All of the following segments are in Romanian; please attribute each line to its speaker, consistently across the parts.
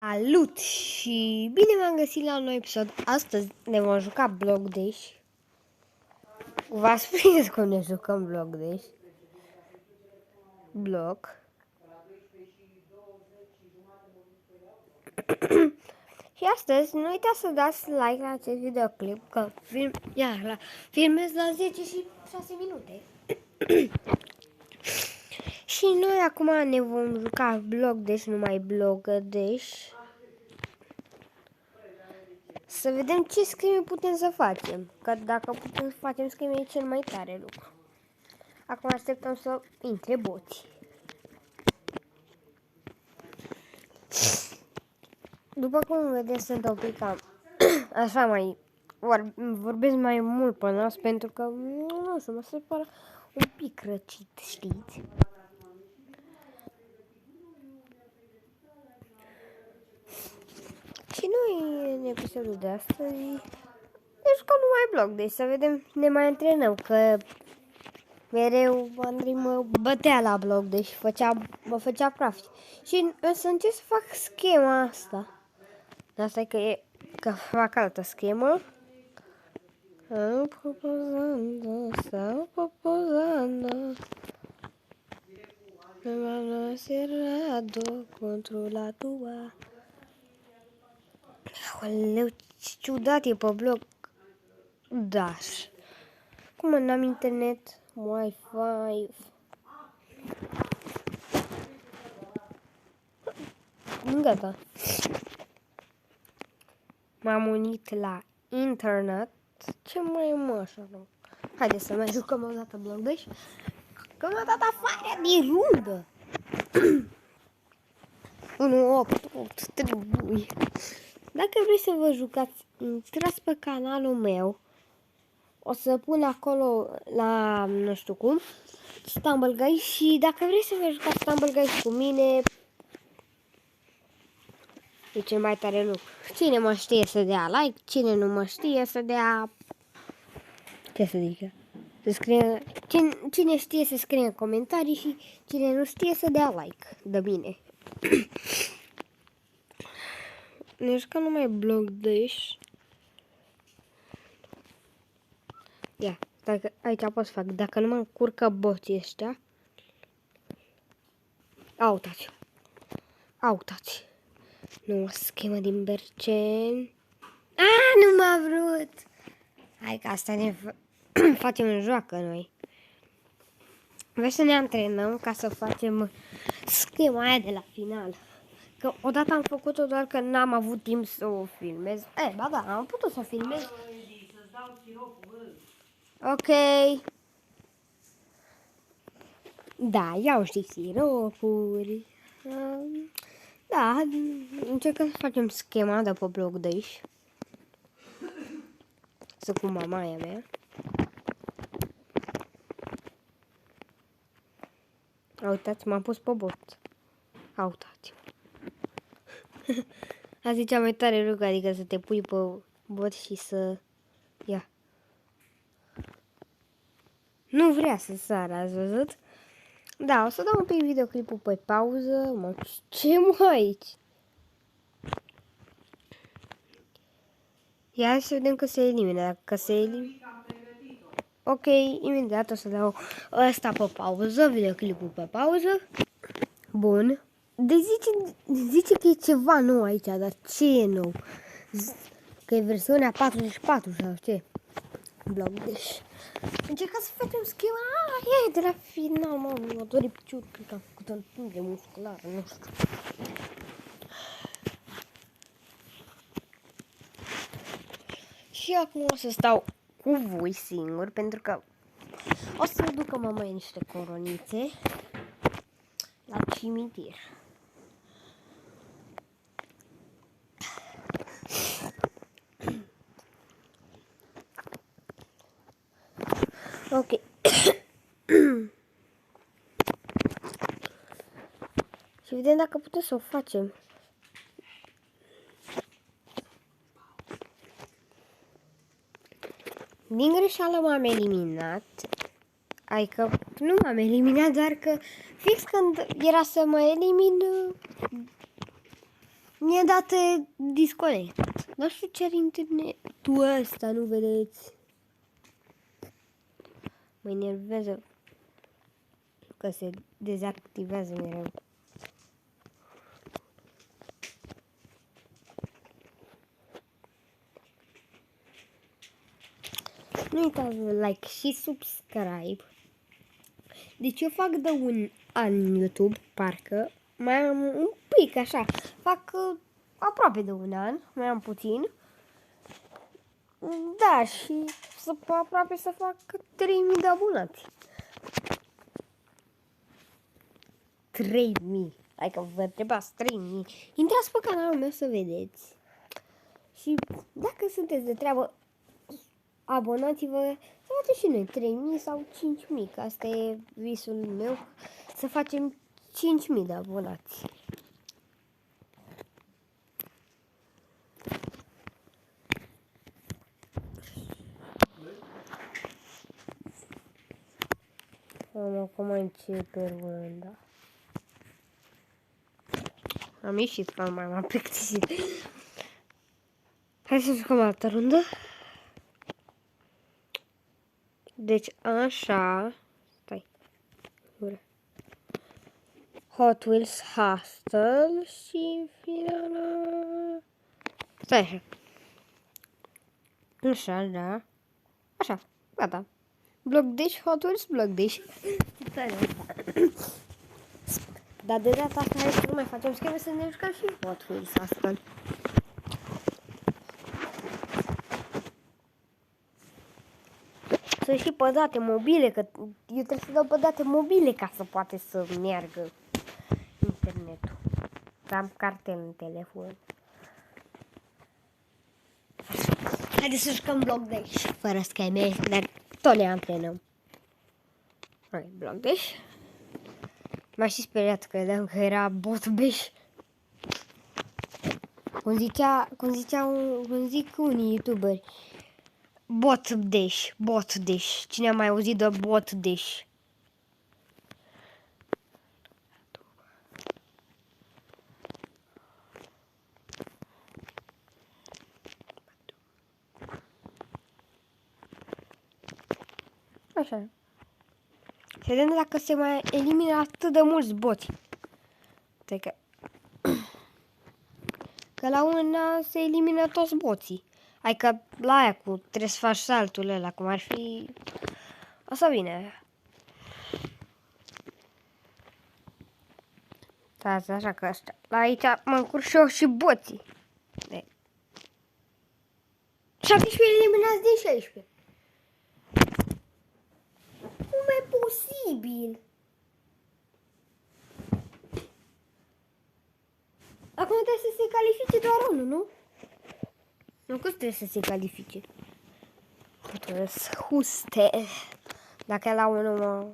Speaker 1: Salut și bine v-am găsit la un nou episod. Astăzi ne vom juca Block Dash. V-ați prins cum ne jucăm Block Dash. Block. Și astăzi nu uitați să dați like la acest videoclip, că filmez la 10 și 6 minute. Și noi acum ne vom juca Block Dash, numai Block Dash. Să vedem ce screen putem să facem. Că dacă putem să facem screen e cel mai tare lucru. Acum așteptăm să intre boții. După cum vedeți, sunt un pic cam așa mai vorbesc mai mult pe nas pentru că nu știu, mă se pare un pic răcit, știți? Și noi în episodul de astăzi ne jucăm numai Block Dash, să vedem, ne mai antrenăm, că mereu Andrei mă bătea la Block Dash, mă făcea praf. Și o să încerc să fac schema asta. Asta e că fac altă schemă. Stau popozando. Me mano cerrado contra la tua. Aoleu, ce ciudat e pe Block Dash. Cum n-am internet, Wi-Fi. Gata. M-am unit la internet. Ce mai așa? Haideți să mai jucăm o dată Block Dash. Că m-a dat afară din rundă. 1-8 trebuie. Dacă vreți să vă jucați, intrați pe canalul meu. O să pun acolo la, nu știu cum, Stumble Guys. Și dacă vreți să vă jucați Stumble Guys cu mine, e cel mai tare lucru. Cine mă știe să dea like, cine nu mă știe să dea... Ce să zică? Să scrie... Cine știe să scrie în comentarii și cine nu știe să dea like de mine. Ne jucăm numai Block Dash. Ia, dacă aici pot să fac. Dacă nu mă încurcă boții ăștia. Autați. Autați. Nu, o schemă din Bercen. Nu m-a vrut. Hai că asta ne facem în joacă noi. Vrei să ne antrenăm ca să facem schema aia de la final. Că odată am făcut-o, doar că n-am avut timp să o filmez. Ba da, am putut să o filmez. Ok. Da, iau și siropuri. Da, încercăm să facem schema de pe Block Dash. Să cu mamaia mea. Uitați, m-am pus pe bot. Uitați. Asta e cea mai tare lucru, adică să te pui pe bot și să... Ia. Nu vrea să sară, ați văzut? Da, o să dau un pic videoclipul pe pauză. Ce mă aici? Ia să vedem că se elimine. Dacă se elimine... Ok, imediat o să dau ăsta pe pauză, videoclipul pe pauză. Bun. Deci zice că e ceva nou aici, dar ce e nou? Că e versiunea 44 sau ce? Block Dash. Încercăm să facem schema. E de la final, mă, mă dori picior, cred că am făcut întângere musculară, nu știu. Și acum o să stau cu voi singur, pentru că o să ducă mama niște coronițe la cimitir. Ok. Și vedem dacă putem să o facem. Din greșeală m-am eliminat. Adică nu m-am eliminat, doar că fix când era să mă elimin, Mi-a dat disconectat. Nu știu ce are internetul ăsta, nu vedeți? Mă enervează că se dezactivează mereu. Nu uitați like și subscribe. Deci eu fac de un an în YouTube, parcă. Mai am un pic așa. Fac aproape de un an, mai am puțin. Da, și aproape să fac 3000 de abonați. 3000. Adică vă întrebați 3000. Intrați pe canalul meu să vedeți. Și dacă sunteți de treabă, abonați-vă să facem și noi 3000 sau 5000, că asta e visul meu, să facem 5000 de abonați. Acum începe runda. Am ieșit, că m-am plictisit. Hai să jucăm altă rundă. Deci așa. Stai. Ura. Hot Wheels Hostel și finală. Stai așa. Așa, da. Așa, gata. Block Dash, Hot Wheels, Block Dash. Dar de data asta hai să nu mai facem scheme, să ne jucăm și Hot Wheels Hostel. Sunt și pe date mobile, că eu trebuie să dau pe date mobile ca să poate să meargă internetul. Că am cartel în telefon. Haideți să jucăm Block Dash fără scheme, dar tot ne antrenăm. Hai, Block Dash. M-a și speriat că credeam că era Bot Bash. Cum zic unii youtuberi. Bot Dash, Bot Dash. Cine a mai auzit de Bot Dash? Așa. Să vedem dacă se mai elimină atât de mulți boți. Că la una se elimină toți boții. Adică la aia cu trebuie să faci saltul ăla, cum ar fi... Asta bine. Da, așa că asta. La aici mă încurc și eu și boții. 17 eliminați din 16. Cum e posibil? Acum trebuie să se califice doar unul, nu? Nu că trebuie să se califice. Trebuie să huste. Dacă la unul mă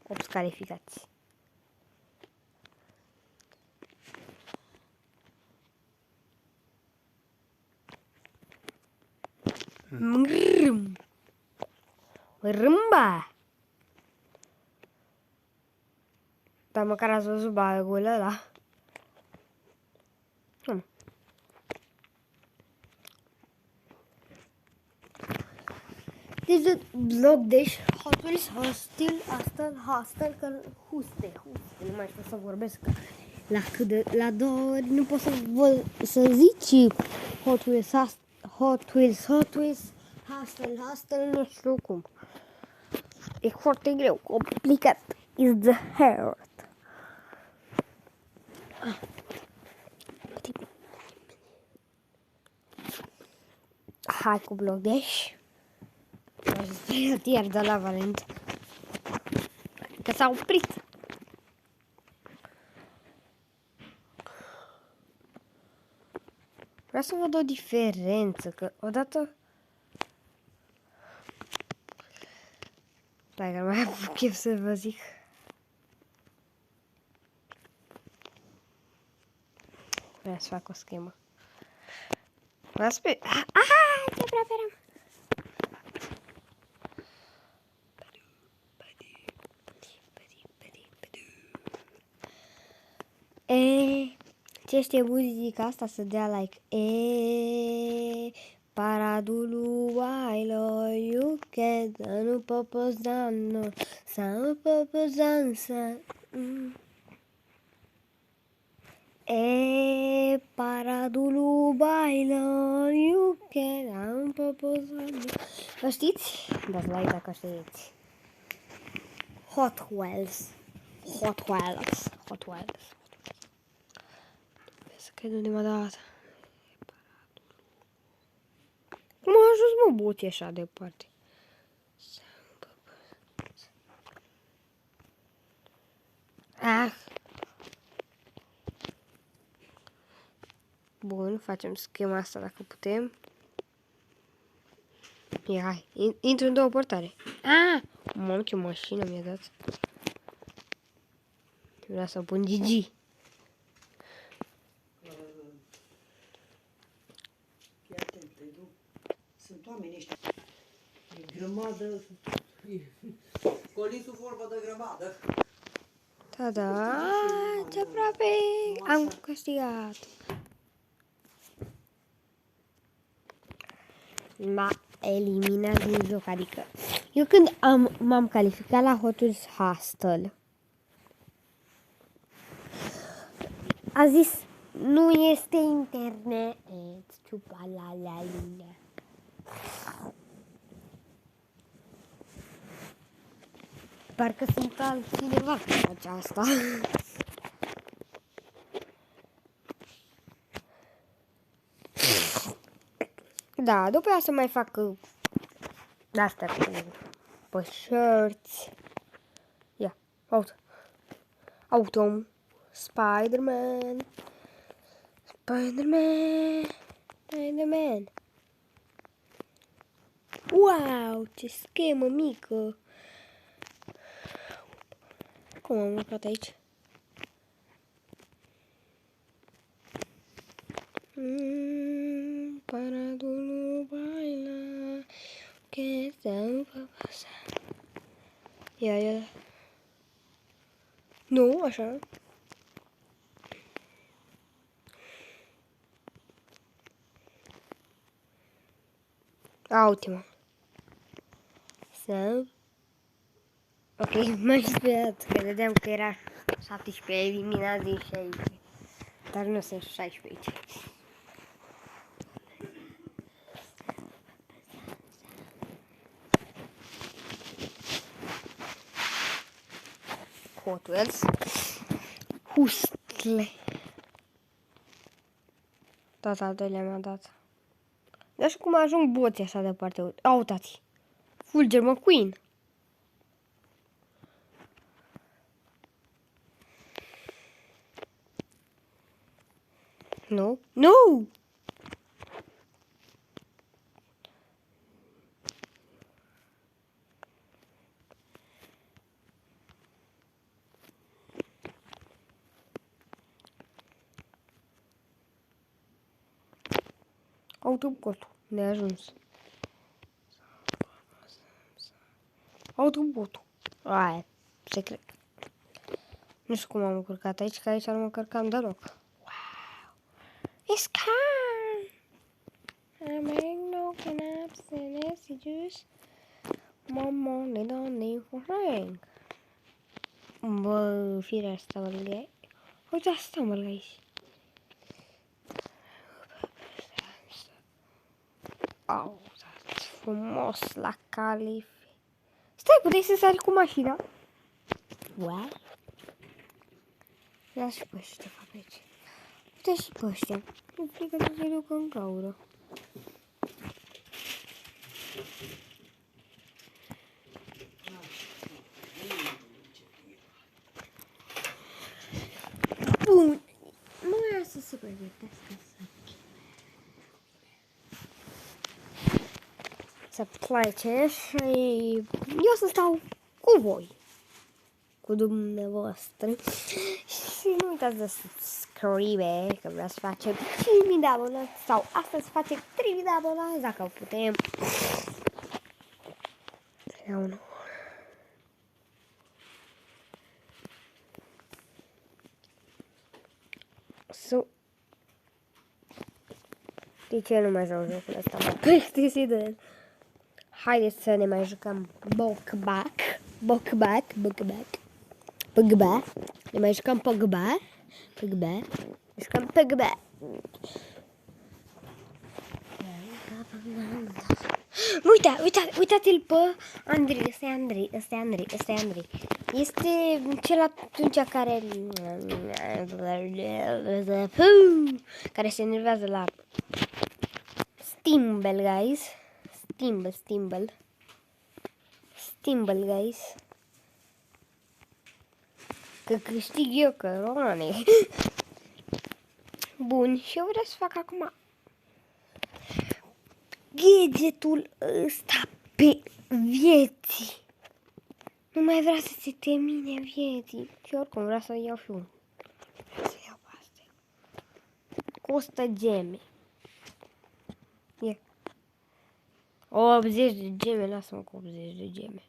Speaker 1: 8 calificați. Râmba! Dar măcar ați văzut bagul ăla. Deci de Block Dash, Hot Wheels, Hostel, că huste, nu mai știu să vorbesc, că la două ori nu pot să zici Hot Wheels, Hostel, nu știu cum. E foarte greu, complicat, is the hard. Hai cu Block Dash. M-aș speriat iar de la Valent. Că s-a oprit. Vreau să văd o diferență, că odată... Stai că mai am chef să vă zic. Vreau să fac o schemă. Vreau să pe... Aha, ce preferăm? Ce știe muzica asta să dea like? Paradulu bailo, you can nu popozano, să popozansa. Paradulu bailo, you can nu popozano. Vă știți? Dați like dacă știți. Hot Wheels. Să cred unde m-a dat. Cum a ajuns mă boții așa departe? Bun, facem schema asta dacă putem. Ia, hai, intru în două portare. Mamă, ce mașină mi-a dat. Vreau să pun Gigi.
Speaker 2: Sunt oameni ăștia. E grămadă. Colisul vorba de grămadă.
Speaker 1: Da, ce aproape am câștigat. M-a eliminat din joc, adică eu când m-am calificat la Hot Wheels Hostel, a zis nu este internet, ciupa la luna. Parcă sunt altcineva cu aceasta. Da, după aia să mai fac de-astea cu shirts. Ia, auto. Spider-Man. Wow, ce schemă mică. Cum am urcat aici? Paradulu baila, que se pasa. Ia. Nu, așa. Ultima. Să... Ok, m-am speriat, că vedeam că era 17 eliminat din 16. Dar nu sunt 16 aici. Hot Wheels. Hustle. Tot al doilea mi-a dat. Dar și cum ajung boții așa departe. Uitați. Fulger McQueen. Nu. Nu! Autobotul. Ne-a ajuns. Autobotul. Aia, secret. Nu știu cum am încurcat aici, că aici nu mă încărcam deloc. Wow! It's calm! I'm making no connects and messages. Mama, they don't need for ring. Bă, firea asta mă lăgai. Uite asta mă lăgai. Frumos la calife. Stai, puteai să sari cu mașina? What? Ia și pe ăștia fac aici. Uite și pe ăștia. Mi-e frică să se ducă în gaură. Bun. Nu ia să se pregătească să plece și eu să stau cu voi, cu dumneavoastră. Și nu uitați de subscribe, că vreau să facem 5.000 de abonați sau astăzi facem 3.000 de abonați dacă putem. Sau nu. So, De ce nu mai joc jocul ăsta? M-a plictisit de el. Haideți să ne mai jucăm Bokback. Ne mai jucăm Pogba. Jucăm Pogba. Uitați-l pe Andrei. Ăsta e Andrei. Este cel atunci care se enervează la Stimble, guys. Stimble, guys. Că câștig eu, că romane. Bun, și eu vreau să fac acum gadgetul ăsta pe vieții. Nu mai vrea să se termine vieții. Și oricum vreau să iau și unul. Vreau să iau astea. Costă geme. E. 80 de geme, lasă-mă cu 80 de geme.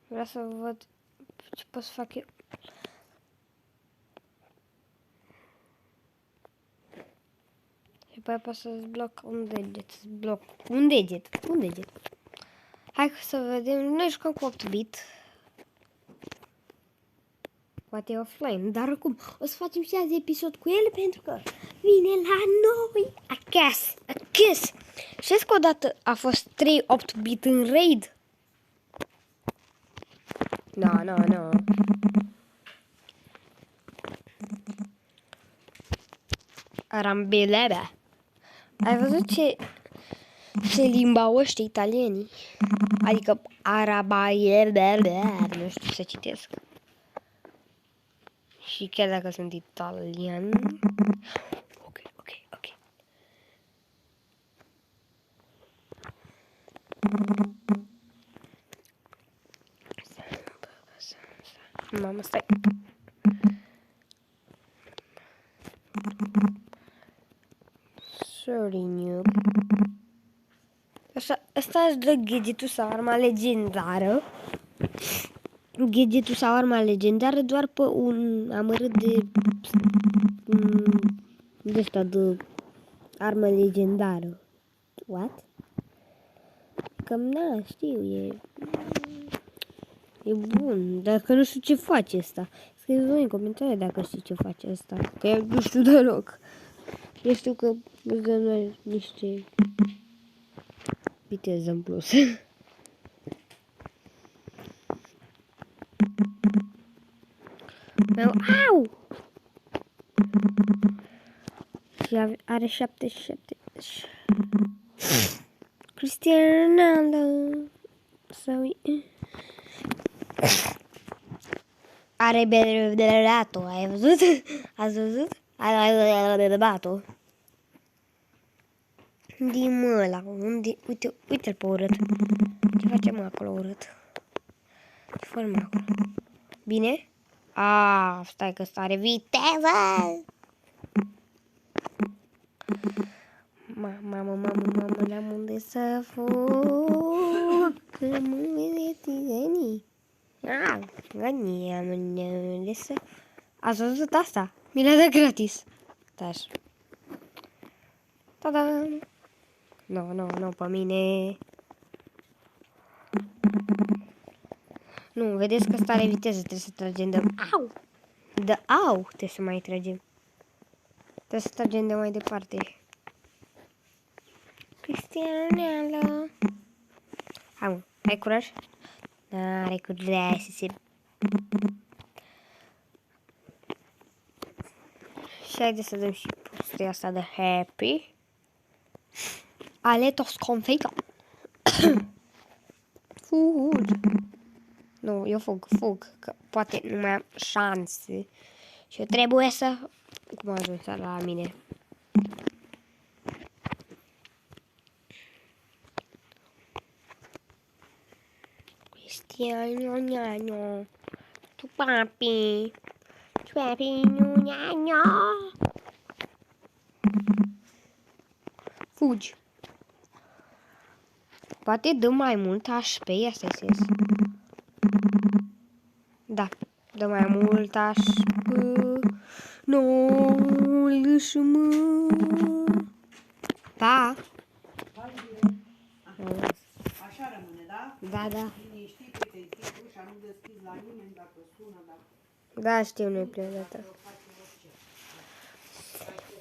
Speaker 1: Vreau să văd ce pot să fac eu. Și apoi pot să-ți bloc un deget. Un deget. Hai să vedem. Noi jucăm cu 8 bit. Poate offline. Dar acum o să facem și azi episod cu el pentru că vine la noi acasă. Știți că odată a fost 3 8 bit în raid? No. Arambelebe. Ai văzut ce limba au ăștia italienii? Adică nu știu să citesc. Și chiar dacă sunt italian. Ok. Mamă, stai. Sorry, noob. Asta își dă gadgetul sau arma legendară. Gadgetul sau arma legendară doar pe un amărât de ăsta de armă legendară. What? Cam na, știu, e bun, dar că nu știu ce face asta. Scrieți voi în comentarii dacă știi ce face asta. Că eu nu știu deloc. Eu știu că îți dă noi niște viteză în plus. Au! Și are 77. Cristiano Ronaldo. Are bedato, ai văzut? Ați văzut? Are bedato. Din ăla, unde, uite-l pe urât. Ce facem acolo urât? Ce formă acolo? Bine? Stai că ăsta are viteză! Mamă, n-am unde să fug, că mă vede tigănii. Am unde să... Ați văzut asta? Mi l-a dat gratis. Tași. Ta-da! Nu, pe mine. Nu, vedeți că ăsta are viteză, trebuie să tragem de... Au! Trebuie să mai tragem. Trebuie să tragem de mai departe. Cristiano. Ai curaj? N-are curaj să se... Și haideți să dăm și postea asta de happy. Ale sconfită. Fugi. Nu, eu fug, că poate nu mai am șanse. Și eu trebuie să... Cum am ajuns la mine? Cristiano, tu papi, Fugi. Poate dă mai mult HP, asta e sens. Da, dă mai mult HP. Nu, lăsă-mă. Da.
Speaker 2: Hai direct. Așa rămâne, da?
Speaker 1: Da, da.
Speaker 2: Liniștit, uite, închid ușa, nu deschizi la nimeni dacă sună, dacă
Speaker 1: Da, știu, nu-i prima dată.
Speaker 2: o faci orice.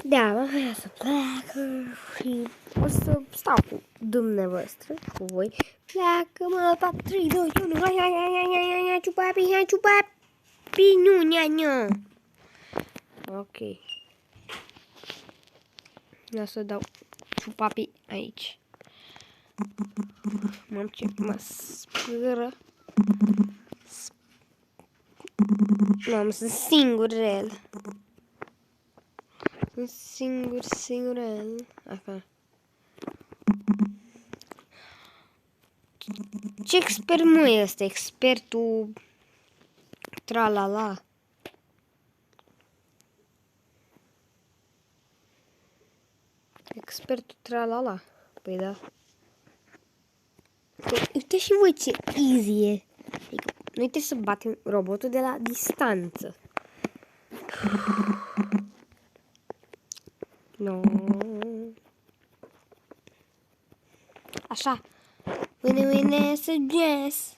Speaker 1: Da, mă vrea să pleacă și o să stau cu dumneavoastră, cu voi. Pleacă-mă, 4, 3, 2, 1, hai, hai, hai, hai, hai, hai, hai, ciupapi, hai, ciupapi, nu, nea. Ok. Ia să dau ciupapi aici. Mam ce mă spără. Mam, sunt singurel. Sunt singurel. Așa. Ce expert mă e ăsta? Expertul tralala. Expertul tralala. Păi da. Uite și voi ce easy e. Adică, noi trebuie să batem robotul de la distanță. No. Așa. Mâine suggest.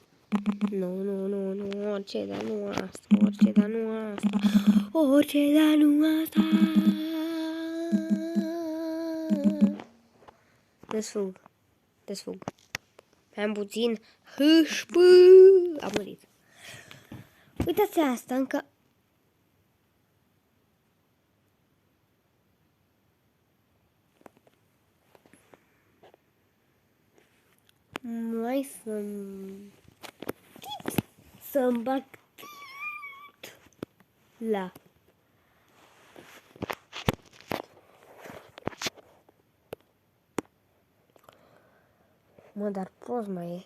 Speaker 1: Nu, orice, dar nu asta. Orice, dar nu asta. Orice, dar nu asta. Desfug. Am puțin hâșpă. A murit. Uitați asta, încă... Mai să-mi bag la... Mă, dar prost mai e.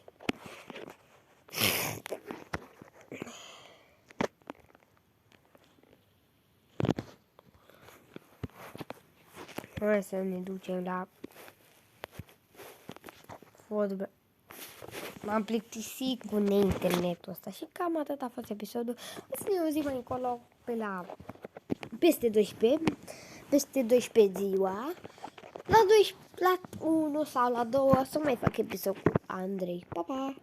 Speaker 1: Hai să ne ducem la fotbal. M-am plictisit cu internetul ăsta și cam atât a fost episodul. O să ne auzim mai încolo pe la peste 12 ziua. La 12, la 1 sau la 2 să mai fac episod cu Andrei. Pa, pa!